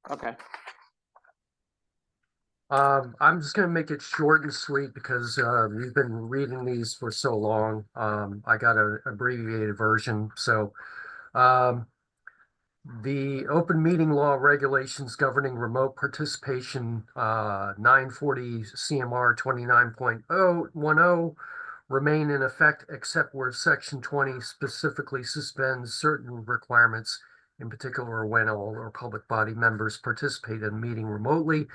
Okay. I'm just gonna make it short and sweet because you've been reading these for so long. I got an abbreviated version. So um, the open meeting law regulations governing remote participation, 940 CMR 29.010, remain in effect except where Section 20 specifically suspends certain requirements, in particular when all or public body members participate in a meeting remotely.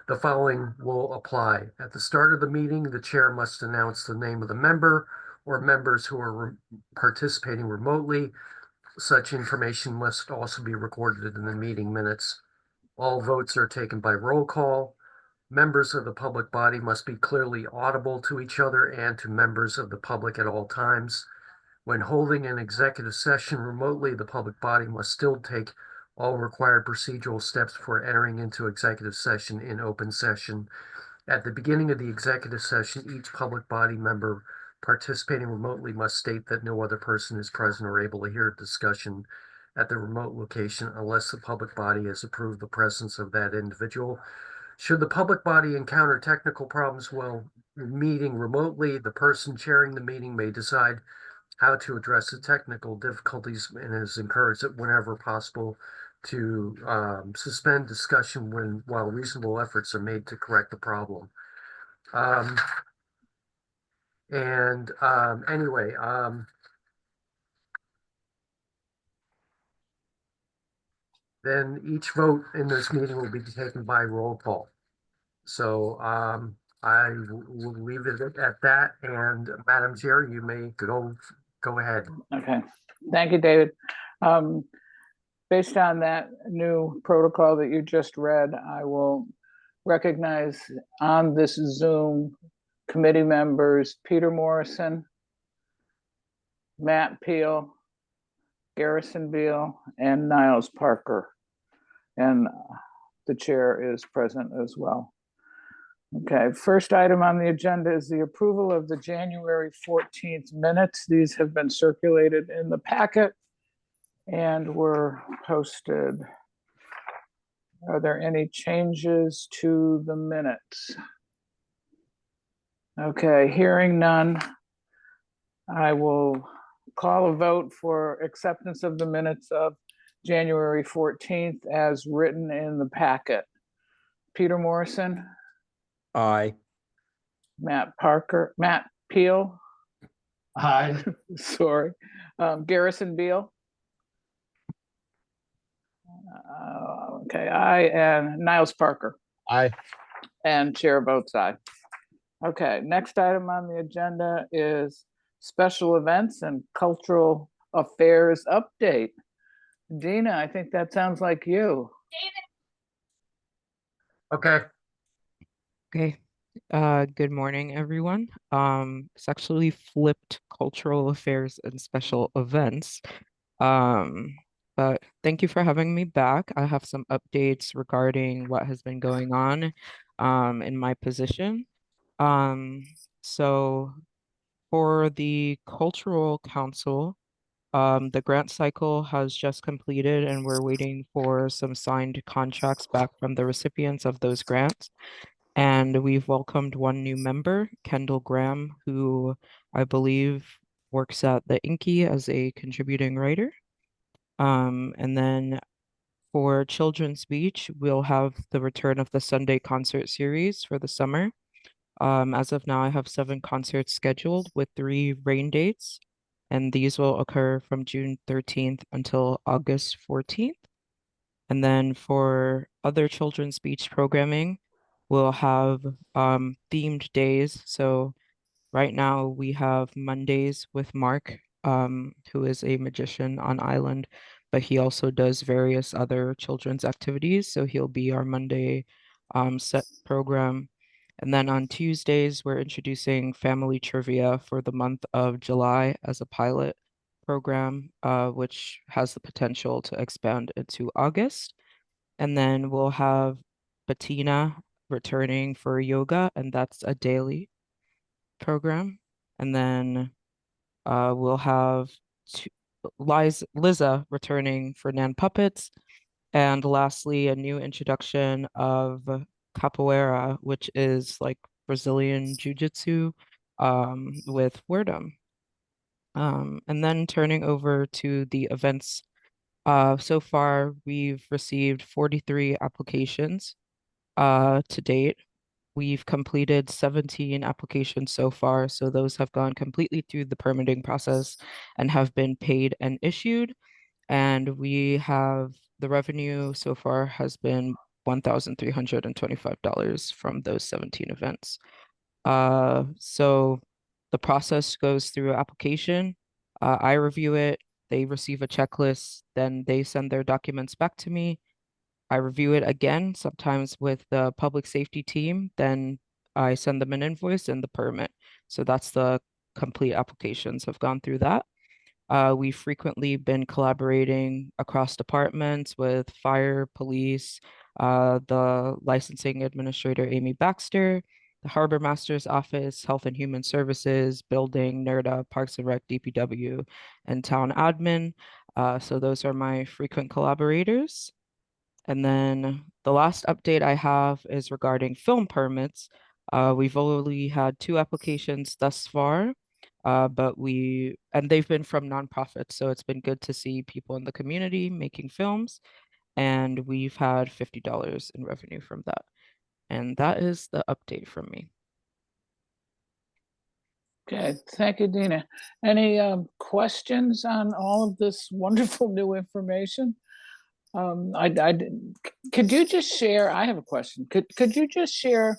The following will apply. At the start of the meeting, the chair must announce the name of the member or members who are participating remotely. Such information must also be recorded in the meeting minutes. All votes are taken by roll call. Members of the public body must be clearly audible to each other and to members of the public at all times. When holding an executive session remotely, the public body must still take all required procedural steps for entering into executive session in open session. At the beginning of the executive session, each public body member participating remotely must state that no other person is present or able to hear a discussion at the remote location unless the public body has approved the presence of that individual. Should the public body encounter technical problems while meeting remotely, the person chairing the meeting may decide how to address the technical difficulties and is encouraged that whenever possible to suspend discussion while reasonable efforts are made to correct the problem. Um, and anyway, then each vote in this meeting will be taken by roll call. So I will leave it at that. And Madam Chair, you may go ahead. Okay. Thank you, David. Um, Based on that new protocol that you just read, I will recognize on this Zoom committee members Peter Morrison, Matt Peel, Garrison Beal, and Niles Parker. And the chair is present as well. Okay, first item on the agenda is the approval of the January 14th minutes. These have been circulated in the packet and were posted. Are there any changes to the minutes? Okay, hearing none, I will call a vote for acceptance of the minutes of January 14th as written in the packet. Peter Morrison, Aye. Matt Peel, Aye. sorry, Garrison Beal. Okay, aye, and Niles Parker. Aye. And chair votes aye. Okay, next item on the agenda is special events and cultural affairs update. Dina, I think that sounds like you. Okay. Okay. Good morning, everyone. It's actually flipped cultural affairs and special events. But thank you for having me back. I have some updates regarding what has been going on in my position. Um, so for the Cultural Council, the grant cycle has just completed and we're waiting for some signed contracts back from the recipients of those grants. And we've welcomed one new member, Kendall Graham, who I believe works at the Inky as a contributing writer. And then for Children's Beach, we'll have the return of the Sunday concert series for the summer. As of now, I have 7 concerts scheduled with 3 rain dates, and these will occur from June 13th until August 14th. And then for other children's beach programming, we'll have themed days. So right now we have Mondays with Mark, who is a magician on island, but he also does various other children's activities. So he'll be our Monday set program. And then on Tuesdays, we're introducing family trivia for the month of July as a pilot program, which has the potential to expand into August. And then we'll have Bettina returning for yoga, and that's a daily program. And then we'll have Liza returning for Nan Puppets. And lastly, a new introduction of capoeira, which is like Brazilian jiu-jitsu with Wordum. And then turning over to the events, so far we've received 43 applications to date. We've completed 17 applications so far, so those have gone completely through the permitting process and have been paid and issued. And we have the revenue so far has been $1,325 from those 17 events. So the process goes through application. I review it, they receive a checklist, then they send their documents back to me. I review it again, sometimes with the public safety team, then I send them an invoice and the permit. So that's the complete applications have gone through that. We've frequently been collaborating across departments with fire, police, the licensing administrator, Amy Baxter, the Harbor Master's Office, Health and Human Services, Building, NERDA, Parks and Rec, DPW, and Town Admin. So those are my frequent collaborators. And then the last update I have is regarding film permits. We've only had 2 applications thus far, but they've been from nonprofits, so it's been good to see people in the community making films, and we've had $50 in revenue from that. And that is the update from me. Okay, thank you, Dina. Any questions on all of this wonderful new information? Could you just share, I have a question. Could you just share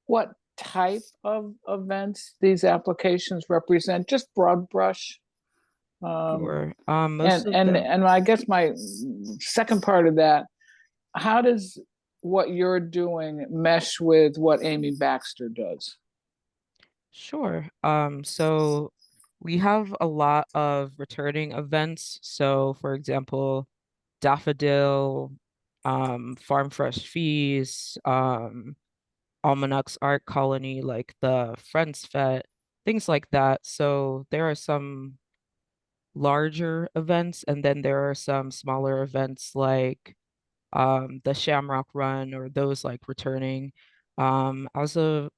what type of events these applications represent? Just broad brush. Sure. Most of them. And I guess my second part of that, how does what you're doing mesh with what Amy Baxter does? Sure. So we have a lot of returning events. So for example, Daffodil, Farm Fresh Feast, Almanacs Art Colony, like the Friends Fete, things like that. So there are some larger events, and then there are some smaller events like the Shamrock Run or those like returning. As a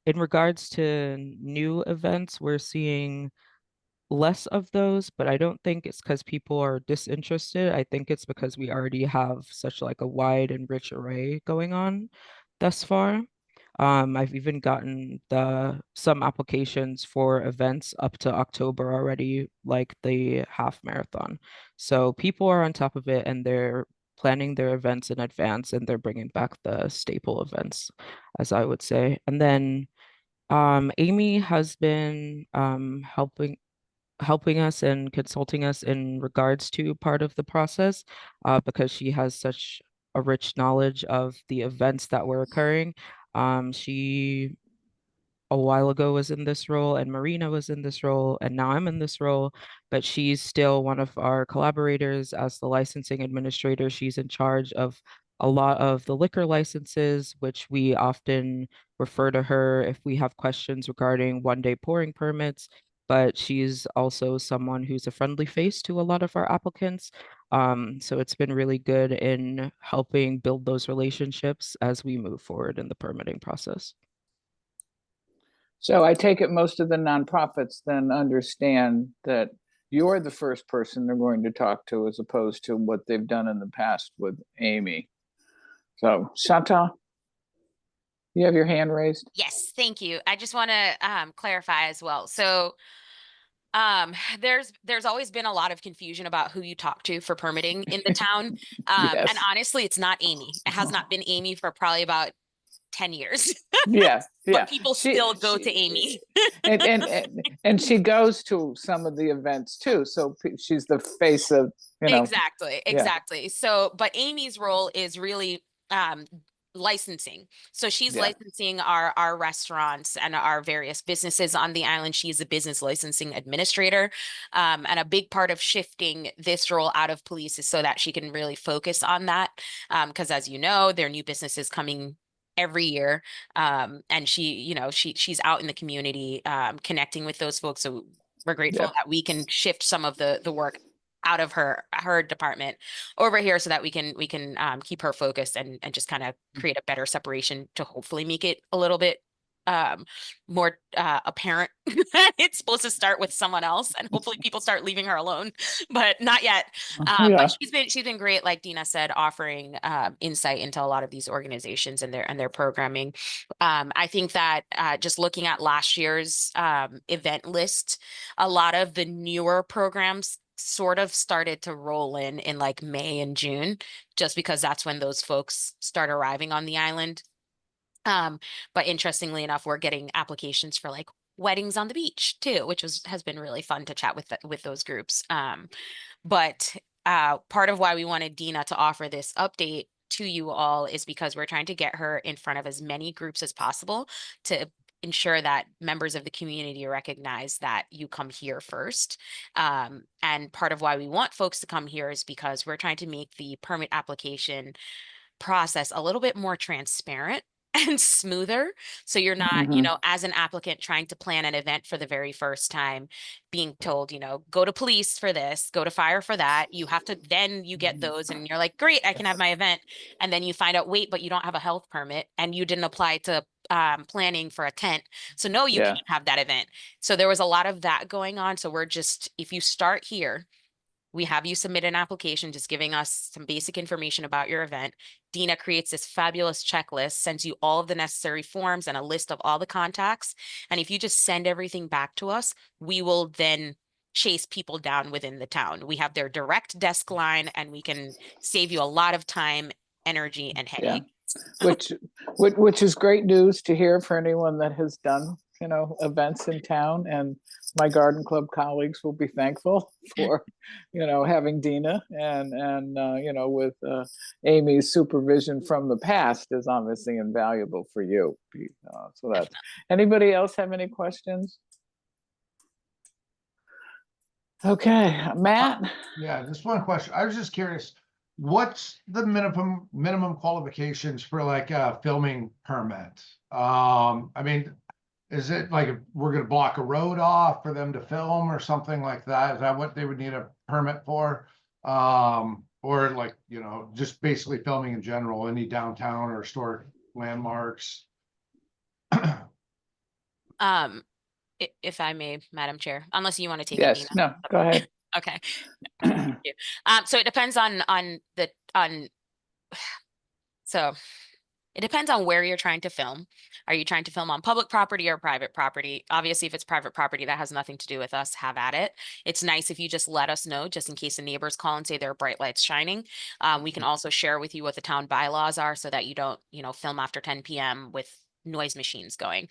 In regards to new events, we're seeing less of those, but I don't think it's because people are disinterested. I think it's because we already have such like a wide and rich array going on thus far. I've even gotten some applications for events up to October already, like the half marathon. So people are on top of it and they're planning their events in advance and they're bringing back the staple events, as I would say. And then Amy has been helping us and consulting us in regards to part of the process because she has such a rich knowledge of the events that were occurring. She a while ago was in this role and Marina was in this role and now I'm in this role, but she's still one of our collaborators as the licensing administrator. She's in charge of a lot of the liquor licenses, which we often refer to her if we have questions regarding one-day pouring permits, but she's also someone who's a friendly face to a lot of our applicants. So it's been really good in helping build those relationships as we move forward in the permitting process. So I take it most of the nonprofits then understand that you're the first person they're going to talk to as opposed to what they've done in the past with Amy. So Chantal, you have your hand raised? Yes, thank you. I just want to clarify as well. So there's always been a lot of confusion about who you talk to for permitting in the town. Yes. And honestly, it's not Amy. It has not been Amy for probably about 10 years. Yeah, yeah. But people still go to Amy. and she goes to some of the events too. So she's the face of, you know. Exactly. So, but Amy's role is really licensing. So she's licensing our restaurants and our various businesses on the island. She's a business licensing administrator. And a big part of shifting this role out of police is so that she can really focus on that. Because as you know, there are new businesses coming every year. And she's out in the community connecting with those folks. So we're grateful that we can shift some of the work out of her department over here so that we can keep her focused and just kind of create a better separation to hopefully make it a little bit more apparent that it's supposed to start with someone else, and hopefully people start leaving her alone, but not yet. Yeah. But she's been great, like Dina said, offering insight into a lot of these organizations and their programming. I think that just looking at last year's event list, a lot of the newer programs sort of started to roll in like May and June, just because that's when those folks start arriving on the island. But interestingly enough, we're getting applications for like weddings on the beach too, which has been really fun to chat with those groups. But part of why we wanted Dina to offer this update to you all is because we're trying to get her in front of as many groups as possible to ensure that members of the community recognize that you come here first. And part of why we want folks to come here is because we're trying to make the permit application process a little bit more transparent and smoother. So you're not, Mhm. as an applicant trying to plan an event for the very first time, being told, go to police for this, go to fire for that. You have to, then you get those and you're like, great, I can have my event. And then you find out, wait, but you don't have a health permit and you didn't apply to planning for a tent. So no, you Yeah. can't have that event. So there was a lot of that going on. So we're just, if you start here, we have you submit an application just giving us some basic information about your event. Dina creates this fabulous checklist, sends you all of the necessary forms and a list of all the contacts. And if you just send everything back to us, we will then chase people down within the town. We have their direct desk line and we can save you a lot of time, energy, and Yeah. headache. Which is great news to hear for anyone that has done, events in town, and my garden club colleagues will be thankful for, having Dina and with Amy's supervision from the past is obviously invaluable for you. So that's, anybody else have any questions? Okay, Matt? Yeah, just one question. I was just curious, what's the minimum qualifications for like a filming permit? I mean, is it like if we're gonna block a road off for them to film or something like that? Is that what they would need a permit for? Or like, just basically filming in general, any downtown or historic landmarks? If I may, Madam Chair, unless you want to take it, Yes, Dina. no, go ahead. Okay. Thank you. So it depends so it depends on where you're trying to film. Are you trying to film on public property or private property? Obviously, if it's private property, that has nothing to do with us. Have at it. It's nice if you just let us know, just in case the neighbors call and say there are bright lights shining. We can also share with you what the town bylaws are so that you don't, film after 10 p.m. with noise machines going.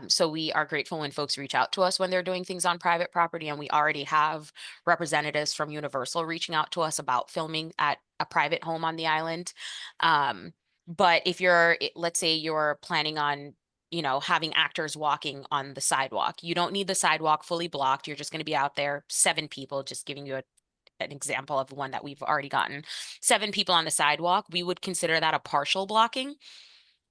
So we are grateful when folks reach out to us when they're doing things on private property, and we already have representatives from Universal reaching out to us about filming at a private home on the island. But if let's say you're planning on, having actors walking on the sidewalk, you don't need the sidewalk fully blocked. You're just going to be out there, 7 people, just giving you an example of one that we've already gotten. 7 people on the sidewalk, we would consider that a partial blocking.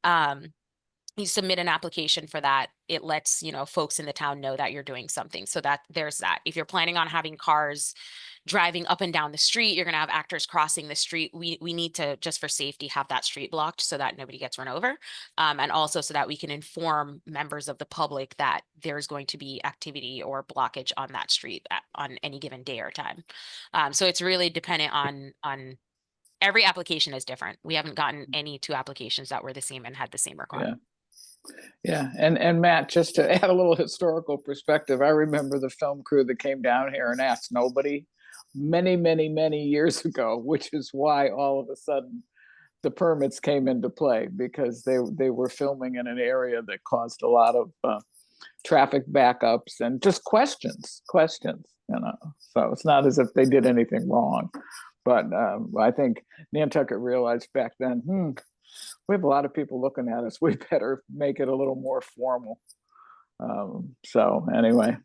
You submit an application for that. It lets, folks in the town know that you're doing something. So that there's that. If you're planning on having cars driving up and down the street, you're going to have actors crossing the street. We need to, just for safety, have that street blocked so that nobody gets run over. And also so that we can inform members of the public that there's going to be activity or blockage on that street on any given day or time. So it's really dependent on every application is different. We haven't gotten any 2 applications that were the same and had the same requirement. Yeah, and Matt, just to add a little historical perspective, I remember the film crew that came down here and asked nobody many, many, many years ago, which is why all of a sudden the permits came into play, because they were filming in an area that caused a lot of traffic backups and just questions. So it's not as if they did anything wrong, but I think Nantucket realized back then, we have a lot of people looking at us. We better make it a little more formal. So anyway,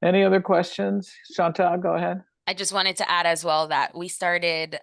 any other questions? Chantal, go ahead. I just wanted to add as well that we started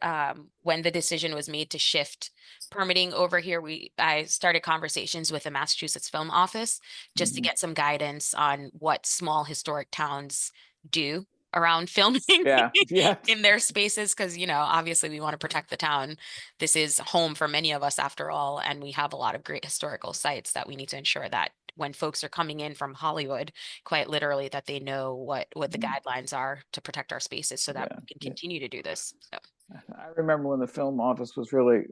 when the decision was made to shift permitting over here. I started conversations with the Massachusetts Film Office just to get some guidance on what small historic towns do around filming Yeah, yeah. in their spaces because, you know, obviously we want to protect the town. This is home for many of us after all, and we have a lot of great historical sites that we need to ensure that when folks are coming in from Hollywood, quite literally, that they know what the guidelines are to protect our spaces so that Yeah, we can yeah. continue to do this. So. I remember when the film office was really,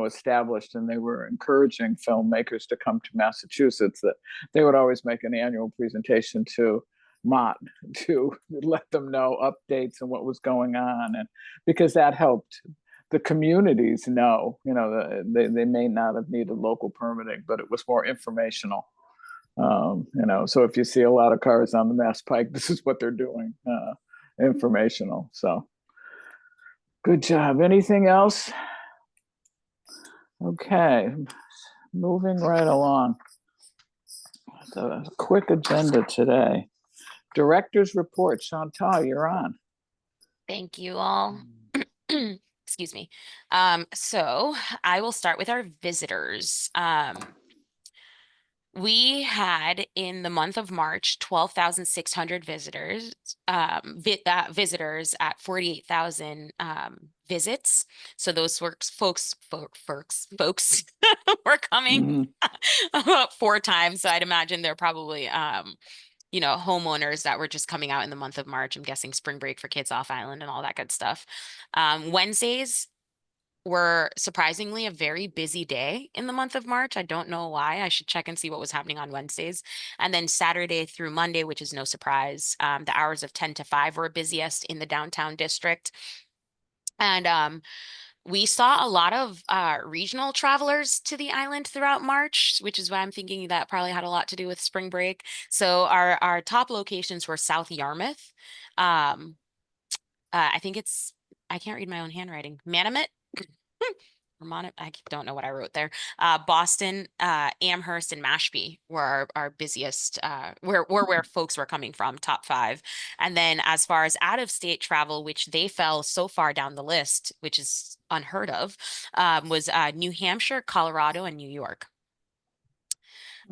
established, and they were encouraging filmmakers to come to Massachusetts, that they would always make an annual presentation to Mott to let them know updates and what was going on, and because that helped the communities know, they may not have needed local permitting, but it was more informational. So if you see a lot of cars on the Mass Pike, this is what they're doing, informational. So. Good job. Anything else? Okay, moving right along. It's a quick agenda today. Director's report. Chantal, you're on. Thank you all. Excuse me. So I will start with our visitors. We had in the month of March 12,600 visitors, visitors at 48,000 visits. So those folks were coming about 4 times. So I'd imagine they're probably homeowners that were just coming out in the month of March. I'm guessing spring break for kids off island and all that good stuff. Wednesdays were surprisingly a very busy day in the month of March. I don't know why. I should check and see what was happening on Wednesdays. And then Saturday through Monday, which is no surprise, the hours of 10 to 5 were busiest in the downtown district. And we saw a lot of regional travelers to the island throughout March, which is why I'm thinking that probably had a lot to do with spring break. So our top locations were South Yarmouth. I think I can't read my own handwriting. Manamet. I don't know what I wrote there. Boston, Amherst, and Mashpee were our busiest, where folks were coming from, top 5. And then as far as out of state travel, which they fell so far down the list, which is unheard of, was New Hampshire, Colorado, and New York.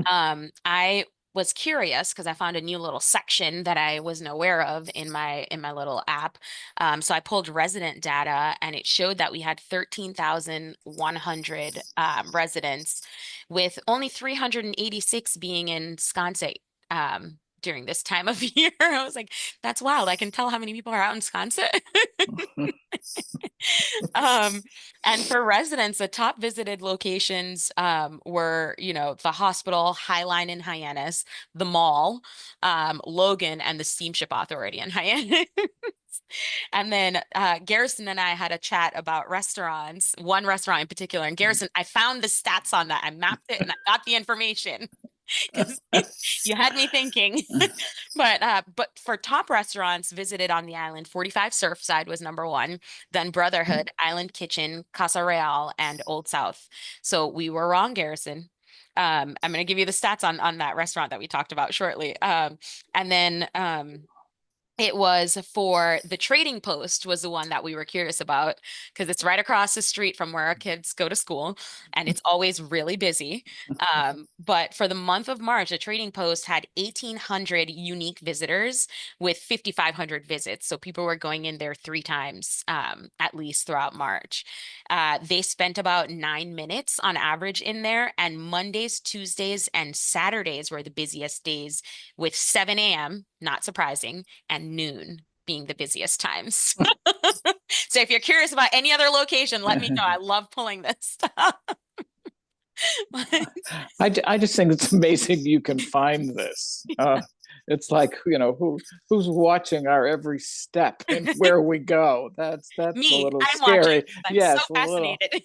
I was curious because I found a new little section that I wasn't aware of in my little app. So I pulled resident data, and it showed that we had 13,100 residents, with only 386 being in Sconset during this time of year. I was like, that's wild. I can tell how many people are out in Sconset. And for residents, the top visited locations were, the hospital, Highline in Hyannis, the mall, Logan, and the Steamship Authority in Hyannis. And then Garrison and I had a chat about restaurants, one restaurant in particular. And Garrison, I found the stats on that. I mapped it and I got the information. Because you had me thinking. But for top restaurants visited on the island, 45 Surfside was number 1, then Brotherhood, Island Kitchen, Casa Real, and Old South. So we were wrong, Garrison. I'm going to give you the stats on that restaurant that we talked about shortly. And then it was for the Trading Post was the one that we were curious about because it's right across the street from where our kids go to school, and it's always really busy. But for the month of March, the Trading Post had 1,800 unique visitors with 5,500 visits. So people were going in there 3 times at least throughout March. They spent about 9 minutes on average in there, and Mondays, Tuesdays, and Saturdays were the busiest days, with 7 a.m., not surprising, and noon being the busiest times. So if you're curious about any other location, let me know. I love pulling this stuff. I just think it's amazing you can find this. It's like, who's watching our every step and where we go. That's Me, a little I'm scary. watching. I'm Yes, so fascinated.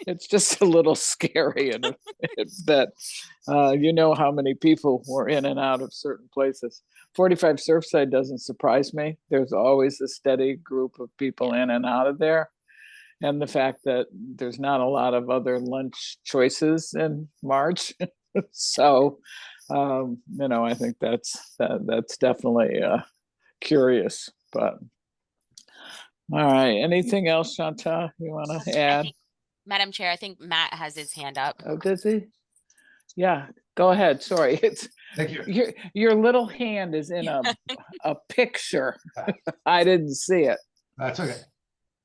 It's just a little scary, and that how many people were in and out of certain places. 45 Surfside doesn't surprise me. There's always a steady group of people in and out of there. And the fact that there's not a lot of other lunch choices in March. So, I think that's definitely curious. But all right, anything else, Chantal, you want to add? Madam Chair, I think Matt has his hand up. Oh, does he? Yeah, go ahead. Sorry, Thank you. Your little hand is in a picture. I didn't see it. That's okay.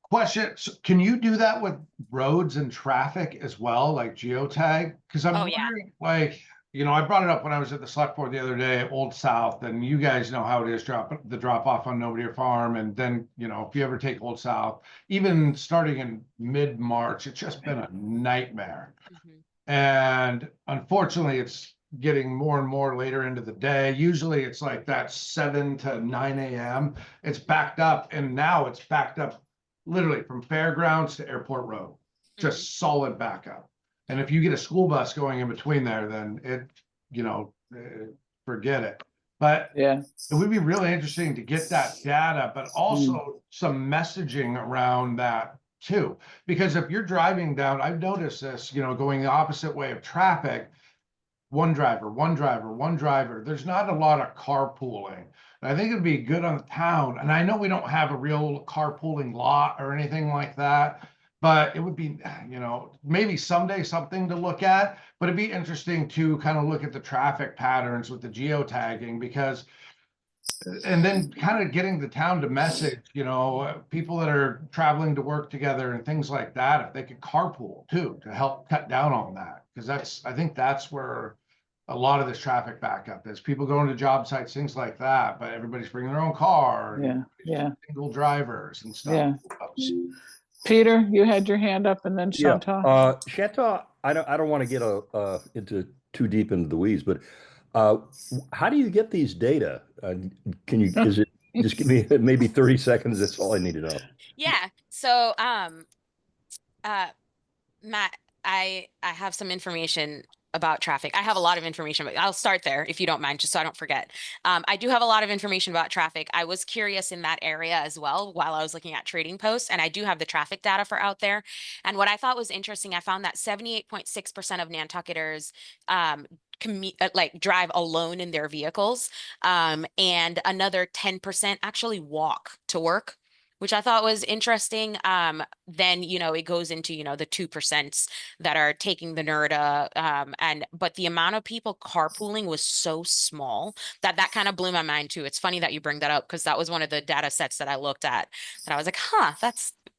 Question, so can you do that with roads and traffic as well, like geotag? Because I'm Oh, yeah. wondering, like, I brought it up when I was at the select board the other day, Old South, and you guys know how it is, the drop off on Nobody Farm. And then, if you ever take Old South, even starting in mid-March, it's just been a nightmare. Mhm. And unfortunately, it's getting more and more later into the day. Usually it's like that 7 to 9 a.m. It's backed up, and now it's backed up literally from Fairgrounds to Airport Road, just solid backup. And if you get a school bus going in between there, then forget it. But Yeah. it would be really interesting to get that data, but also some messaging around that too. Because if you're driving down, I've noticed this, going the opposite way of traffic, one driver, there's not a lot of carpooling. And I think it'd be good on the town. And I know we don't have a real carpooling lot or anything like that, but it would be, maybe someday something to look at, but it'd be interesting to kind of look at the traffic patterns with the geotagging, because and then kind of getting the town to message, people that are traveling to work together and things like that, if they could carpool too, to help cut down on that. Because I think that's where a lot of this traffic backup is, people going to job sites, things like that, but everybody's bringing their own car. and Yeah. Single drivers and stuff. Yeah. Peter, you had your hand up, and then Chantal. Chantal, I don't want to get into too deep into the weeds, but how do you get these data? Is it just give me maybe 30 seconds? That's all I need to know. Yeah. So, Matt, I have some information about traffic. I have a lot of information, but I'll start there if you don't mind, just so I don't forget. I do have a lot of information about traffic. I was curious in that area as well while I was looking at Trading Post, and I do have the traffic data for out there. And what I thought was interesting, I found that 78.6% of Nantucketers drive alone in their vehicles, and another 10% actually walk to work, which I thought was interesting. Then, it goes into, the 2% that are taking the NERDA. But the amount of people carpooling was so small that kind of blew my mind too. It's funny that you bring that up, because that was one of the data sets that I looked at that I was like,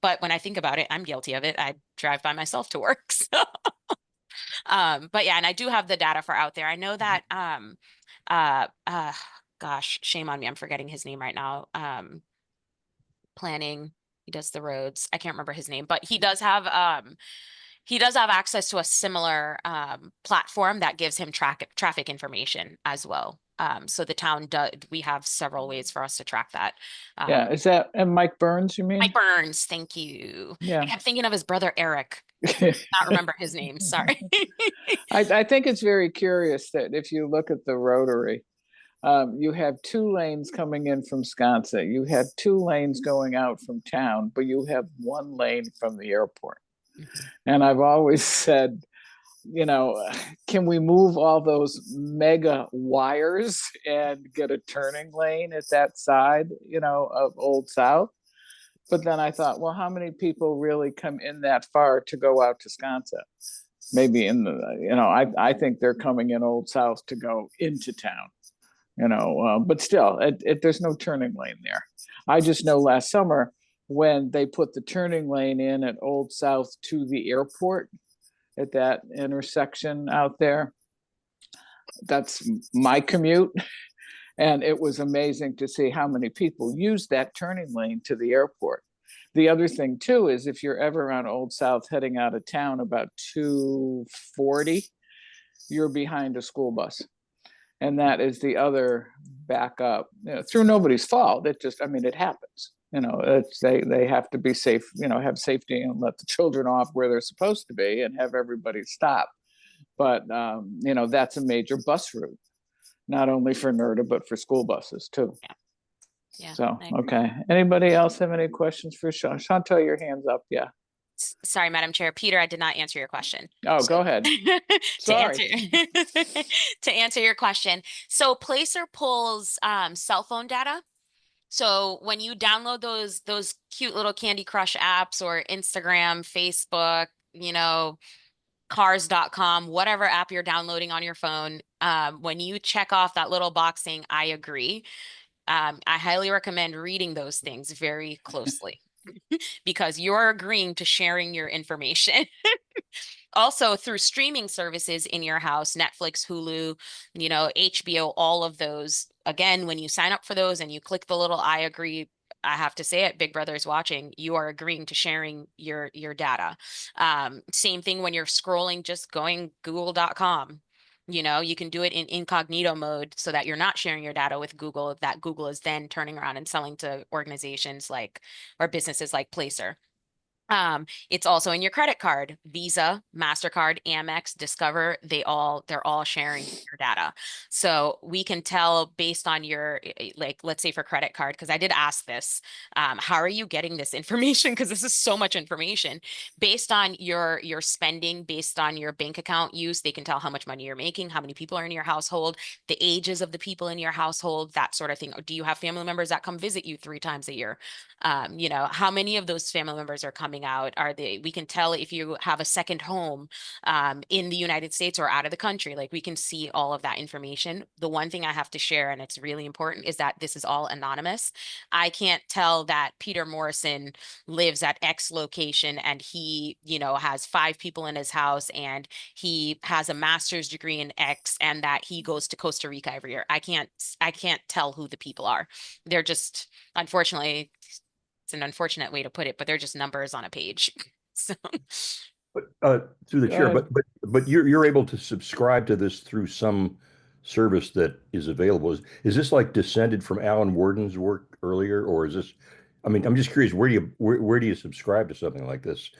but when I think about it, I'm guilty of it. I drive by myself to work. So. But yeah, and I do have the data for out there. I know that, gosh, shame on me. I'm forgetting his name right now. Planning, he does the roads. I can't remember his name, but he does have access to a similar platform that gives him traffic information as well. So the town we have several ways for us to track that. Yeah, is that and Mike Burns, you mean? Mike Burns, thank you. Yeah. I kept thinking of his brother Eric. Not remember his name, sorry. I think it's very curious that if you look at the Rotary, you have 2 lanes coming in from Sconset, you have 2 lanes going out from town, but you have 1 lane from the airport. And I've always said, can we move all those mega wires and get a turning lane at that side, of Old South? But then I thought, well, how many people really come in that far to go out to Sconset? Maybe I think they're coming in Old South to go into town. But still, there's no turning lane there. I just know last summer when they put the turning lane in at Old South to the airport at that intersection out there, that's my commute. And it was amazing to see how many people use that turning lane to the airport. The other thing too is if you're ever on Old South heading out of town about 2:40, you're behind a school bus. And that is the other backup, through nobody's fault. It happens. They have to be safe, have safety and let the children off where they're supposed to be and have everybody stop. But, that's a major bus route, not only for NERDA, but for school buses too. Yeah. So, okay. Anybody else have any questions for Chantal? Your hand's up. Yeah. Sorry, Madam Chair. Peter, I did not answer your question. Oh, go ahead. Sorry. To answer your question. So Placer pulls cell phone data. So when you download those cute little Candy Crush apps or Instagram, Facebook, cars.com, whatever app you're downloading on your phone, when you check off that little box saying, I agree, I highly recommend reading those things very closely because you're agreeing to sharing your information. Also, through streaming services in your house, Netflix, Hulu, HBO, all of those. Again, when you sign up for those and you click the little I agree, I have to say it, Big Brother is watching, you are agreeing to sharing your data. Same thing when you're scrolling, just going google.com. You can do it in incognito mode so that you're not sharing your data with Google, that Google is then turning around and selling to organizations or businesses like Placer. It's also in your credit card, Visa, MasterCard, Amex, Discover, they're all sharing your data. So we can tell based on your, let's say for credit card, because I did ask this, how are you getting this information? Because this is so much information. Based on your spending, based on your bank account use, they can tell how much money you're making, how many people are in your household, the ages of the people in your household, that sort of thing. Do you have family members that come visit you 3 times a year? How many of those family members are coming out? We can tell if you have a second home in the United States or out of the country. Like we can see all of that information. The one thing I have to share, and it's really important, is that this is all anonymous. I can't tell that Peter Morrison lives at X location and he, has 5 people in his house and he has a master's degree in X and that he goes to Costa Rica every year. I can't tell who the people are. They're just, unfortunately, it's an unfortunate way to put it, but they're just numbers on a page. So But through the chair, Good. but you're able to subscribe to this through some service that is available. Is this like descended from Alan Warden's work earlier, or is this? I mean, I'm just curious. Where do you subscribe to something like this?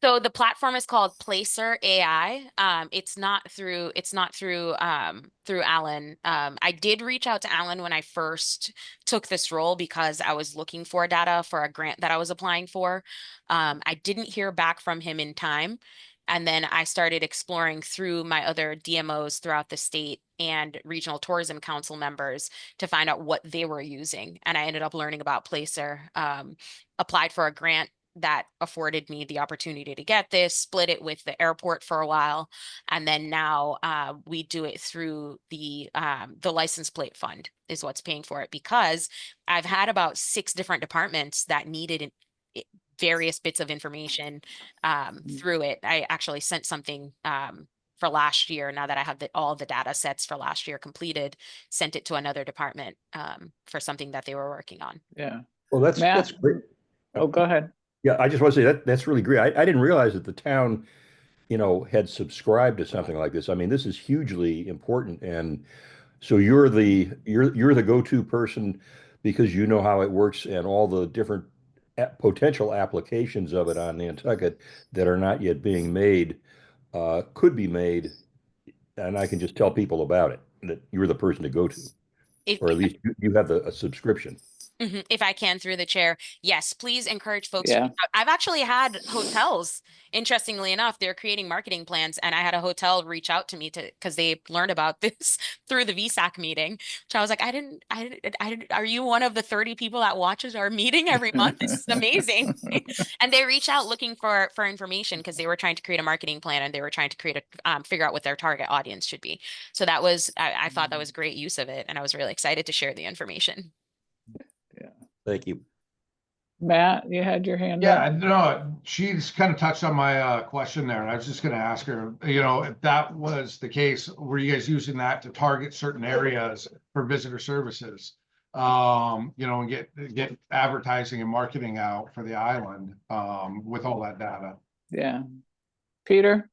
So the platform is called Placer AI. It's not through through Alan. I did reach out to Alan when I first took this role because I was looking for data for a grant that I was applying for. I didn't hear back from him in time. And then I started exploring through my other DMOs throughout the state and regional tourism council members to find out what they were using. And I ended up learning about Placer, applied for a grant that afforded me the opportunity to get this, split it with the airport for a while, and then now we do it through the license plate fund is what's paying for it, because I've had about 6 different departments that needed various bits of information through it. I actually sent something for last year. Now that I have all the data sets for last year completed, sent it to another department for something that they were working on. Yeah. Well, that's Matt? great. Oh, go ahead. Yeah, I just want to say that's really great. I didn't realize that the town, had subscribed to something like this. I mean, this is hugely important, and so you're the go-to person because you know how it works and all the different potential applications of it on Nantucket that are not yet being made could be made, and I can just tell people about it that you're the person to go to, If, or at least you have a subscription. if I can through the chair, yes, please encourage folks. Yeah. I've actually had hotels, interestingly enough, they're creating marketing plans, and I had a hotel reach out to me because they learned about this through the VSAC meeting, which I was like, I didn't, are you one of the 30 people that watches our meeting every month? This is amazing. And they reach out looking for information because they were trying to create a marketing plan and they were trying to create figure out what their target audience should be. So that was, I thought that was great use of it, and I was really excited to share the information. Thank you. Matt, you had your hand Yeah, up? no, she's kind of touched on my question there, and I was just gonna ask her, if that was the case, were you guys using that to target certain areas for visitor services? And get advertising and marketing out for the island, with all that data. Yeah. Peter?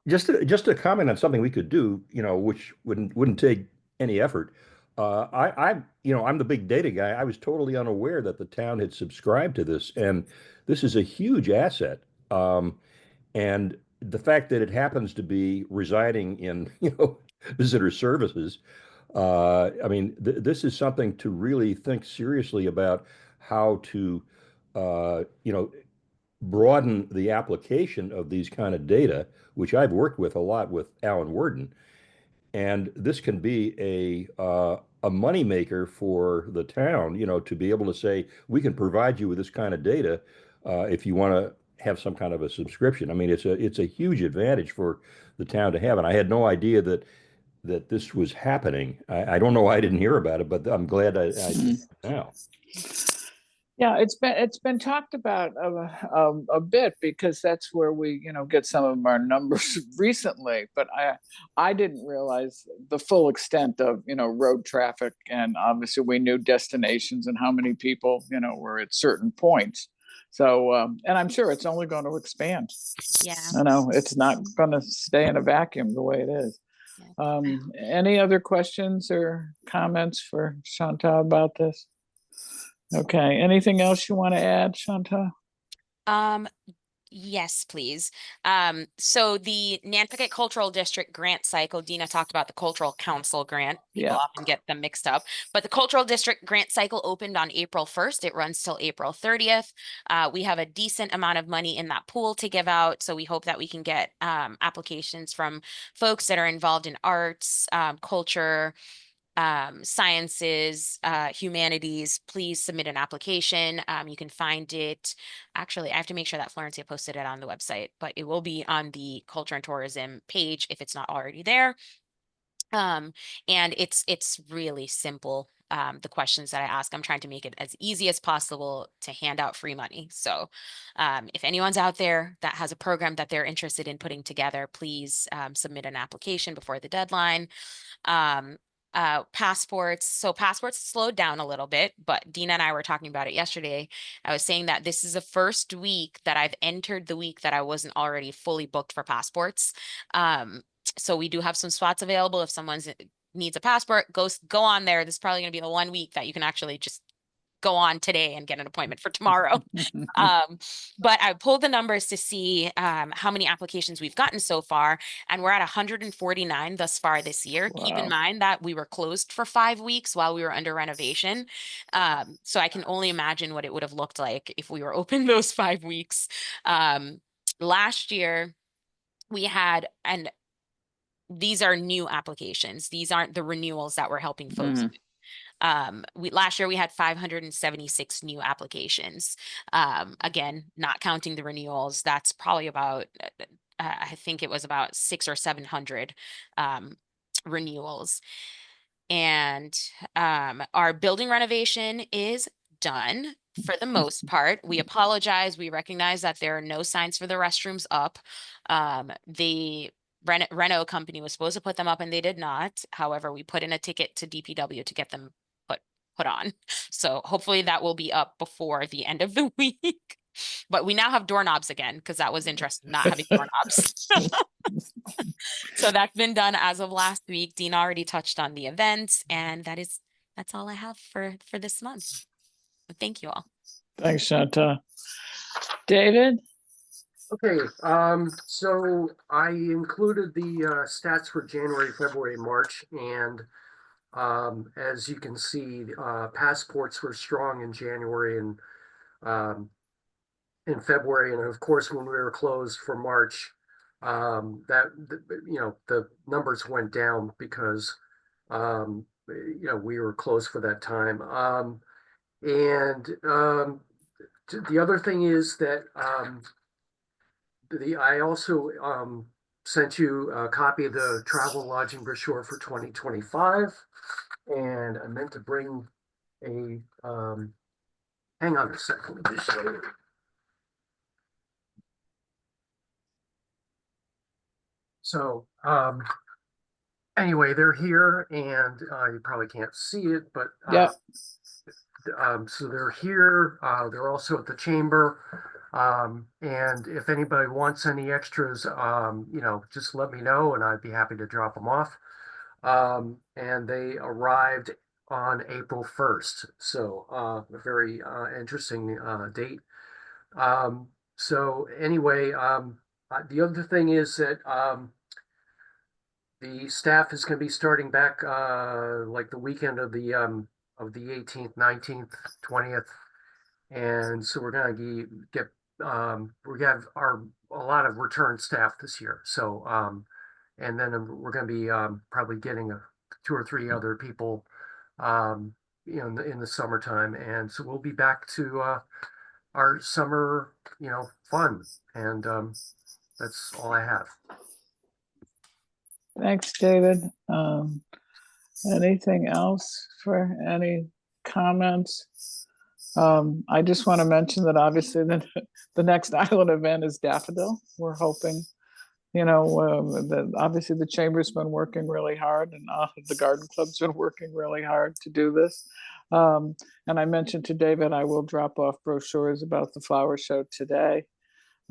Just to comment on something we could do, which wouldn't take any effort. I'm the big data guy. I was totally unaware that the town had subscribed to this, and this is a huge asset. And the fact that it happens to be residing in, visitor services, I mean, this is something to really think seriously about how to, broaden the application of these kind of data, which I've worked with a lot with Alan Warden. And this can be a money maker for the town, to be able to say, we can provide you with this kind of data if you want to have some kind of a subscription. I mean, it's a huge advantage for the town to have, and I had no idea that this was happening. I don't know why I didn't hear about it, but I'm glad I did now. Yeah, it's been talked about a bit because that's where we, get some of our numbers recently. But I didn't realize the full extent of, road traffic, and obviously we knew destinations and how many people, were at certain points. So, and I'm sure it's only going to expand. Yeah. It's not going to stay in a vacuum the way it is. Yeah. Any other questions or comments for Chantal about this? Okay, anything else you want to add, Chantal? Yes, please. So the Nantucket Cultural District grant cycle, Dina talked about the Cultural Council grant. People Yeah. often get them mixed up, but the Cultural District grant cycle opened on April 1st. It runs till April 30th. We have a decent amount of money in that pool to give out. So we hope that we can get applications from folks that are involved in arts, culture, sciences, humanities. Please submit an application. You can find it. Actually, I have to make sure that Florencia posted it on the website, but it will be on the Culture and Tourism page if it's not already there. And it's really simple. The questions that I ask, I'm trying to make it as easy as possible to hand out free money. So if anyone's out there that has a program that they're interested in putting together, please submit an application before the deadline. Passports. So passports slowed down a little bit, but Dina and I were talking about it yesterday. I was saying that this is the first week that I've entered the week that I wasn't already fully booked for passports. So we do have some spots available. If someone needs a passport, go on there. This is probably going to be the 1 week that you can actually just go on today and get an appointment for tomorrow. But I pulled the numbers to see how many applications we've gotten so far, and we're at 149 thus far this year. Keep in Wow. mind that we were closed for 5 weeks while we were under renovation. So I can only imagine what it would have looked like if we were open those 5 weeks. Last year, we had, and these are new applications. These aren't the renewals that we're helping folks with. Last year we had 576 new applications. Again, not counting the renewals, that's probably about, I think it was about 600 or 700 renewals. And our building renovation is done for the most part. We apologize. We recognize that there are no signs for the restrooms up. The Reno company was supposed to put them up and they did not. However, we put in a ticket to DPW to get them put on. So hopefully that will be up before the end of the week. But we now have doorknobs again because that was interesting, not having doorknobs. So that's been done as of last week. Dean already touched on the events, and that's all I have for this month. But thank you all. Thanks, Chantal. David? Okay, so I included the stats for January, February, March, and as you can see, passports were strong in January and in February, and of course, when we were closed for March, the numbers went down because we were closed for that time. The other thing is that I also sent you a copy of the travel lodging brochure for 2025, and I meant to bring a hang on a second, let me just show you. So anyway, they're here, and you probably can't see it, but Yeah. so they're here. They're also at the chamber. And if anybody wants any extras, just let me know and I'd be happy to drop them off. And they arrived on April 1st. So a very interesting date. So anyway, the other thing is that the staff is going to be starting back like the weekend of the 18th, 19th, 20th. And so we're going to get we have a lot of return staff this year. So and then we're going to be probably getting 2 or 3 other people in the summertime. And so we'll be back to our summer, fun. And that's all I have. Thanks, David. Anything else for any comments? I just want to mention that obviously the next island event is Daffodil. We're hoping, that obviously the chamber's been working really hard, and the garden club's been working really hard to do this. And I mentioned to David, I will drop off brochures about the flower show today.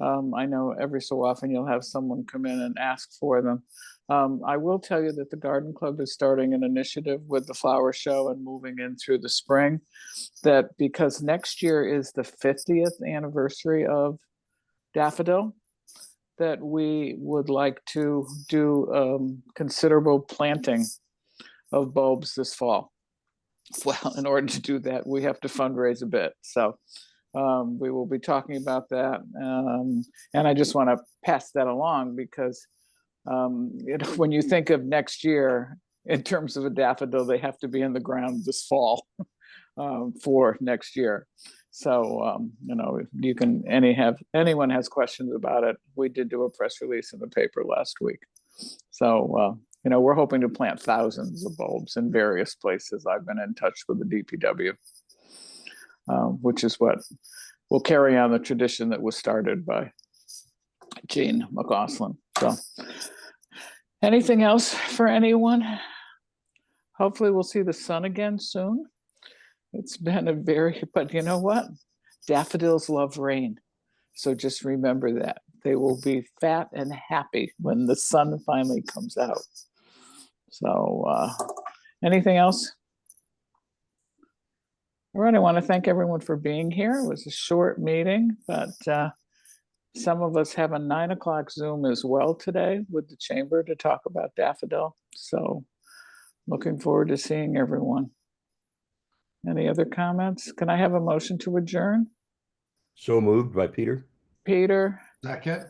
I know every so often you'll have someone come in and ask for them. I will tell you that the garden club is starting an initiative with the flower show and moving in through the spring, that because next year is the 50th anniversary of Daffodil, that we would like to do considerable planting of bulbs this fall. Well, in order to do that, we have to fundraise a bit. So we will be talking about that. And I just want to pass that along because when you think of next year, in terms of a daffodil, they have to be in the ground this fall for next year. So, if you can anyone has questions about it, we did do a press release in the paper last week. So, we're hoping to plant thousands of bulbs in various places. I've been in touch with the DPW, which is what will carry on the tradition that was started by Gene McGoslin. So anything else for anyone? Hopefully we'll see the sun again soon. It's been but you know what? Daffodils love rain. So just remember that. They will be fat and happy when the sun finally comes out. So anything else? All right, I want to thank everyone for being here. It was a short meeting, but some of us have a 9 o'clock Zoom as well today with the chamber to talk about Daffodil. So looking forward to seeing everyone. Any other comments? Can I have a motion to adjourn? So moved by Peter. Peter, Second?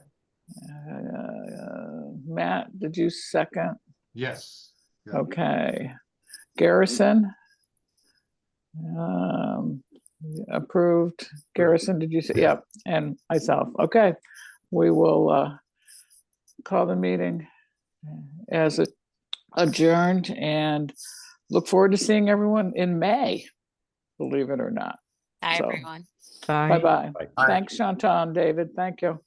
Matt, did you second? Yes. Yeah. Okay. Garrison? Approved. Garrison, did you say? Yep. And myself. Okay. We will call the meeting as adjourned and look forward to seeing everyone in May, believe it or not. Bye, So, everyone. Bye. Bye-bye. Bye. Bye. Thanks, Chantal and David. Thank you.